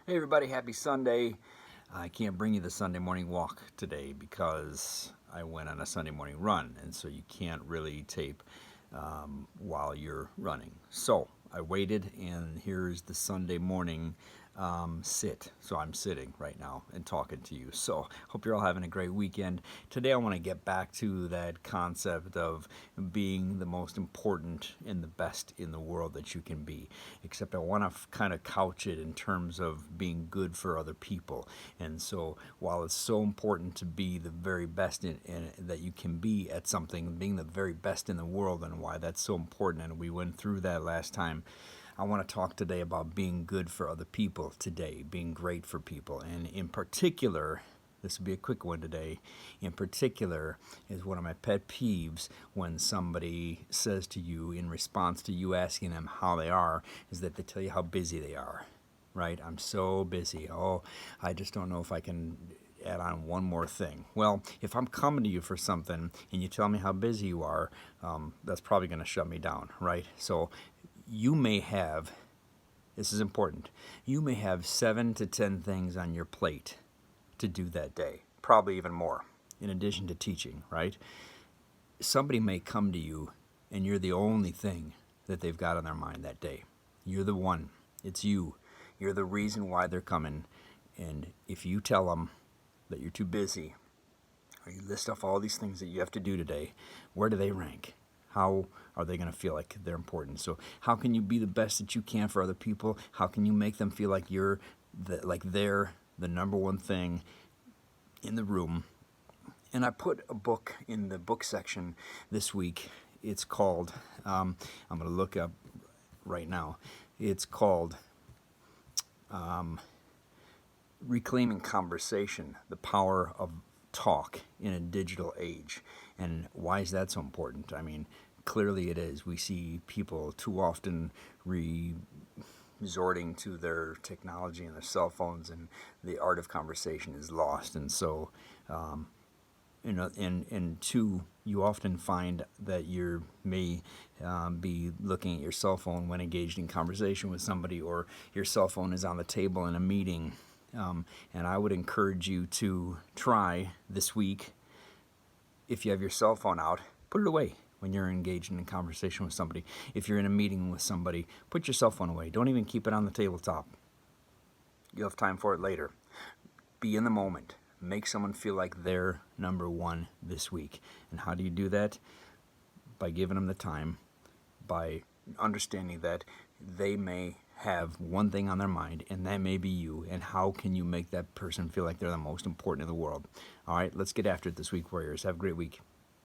Hey everybody, happy Sunday. I can't bring you the Sunday morning walk today because I went on a Sunday morning run, and so you can't really tape while you're running. So I waited, and here's the Sunday morning sit. So I'm sitting right now and talking to you. So hope you're all having a great weekend. Today I want to get back to that concept of being the most important and the best in the world that you can be. Except I want to kind of couch it in terms of being good for other people. And so while it's so important to be the very best that you can be at something, being the very best in the world, and why that's so important, and we went through that last time, I want to talk today about being good for other people today, being great for people. And in particular, this will be a quick one today. In particular, is one of my pet peeves when somebody says to you in response to you asking them how they are, is that they tell you how busy they are. Right? I'm so busy. Oh, I just don't know if I can add on one more thing. Well, if I'm coming to you for something and you tell me how busy you are, that's probably going to shut me down, right? So you may have, this is important, you may have 7 to 10 things on your plate to do that day, probably even more, in addition to teaching, right? Somebody may come to you and you're the only thing that they've got on their mind that day. You're the one. It's you. You're the reason why they're coming. And if you tell them that you're too busy, or you list off all these things that you have to do today, where do they rank? How are they going to feel like they're important? So how can you be the best that you can for other people? How can you make them feel like they're the number one thing in the room? And I put a book in the book section this week. It's called, I'm going to look up right now. It's called Reclaiming Conversation, The Power of Talk in a Digital Age. And why is that so important? I mean, clearly it is. We see people too often resorting to their technology and their cell phones, and the art of conversation is lost. And so, and two, you often find that you may be looking at your cell phone when engaged in conversation with somebody, or your cell phone is on the table in a meeting. And I would encourage you to try this week, if you have your cell phone out, put it away when you're engaged in a conversation with somebody. If you're in a meeting with somebody, put your cell phone away. Don't even keep it on the tabletop. You'll have time for it later. Be in the moment. Make someone feel like they're number one this week. And how do you do that? By giving them the time, by understanding that they may have one thing on their mind, and that may be you. And how can you make that person feel like they're the most important in the world? All right, let's get after it this week, Warriors. Have a great week.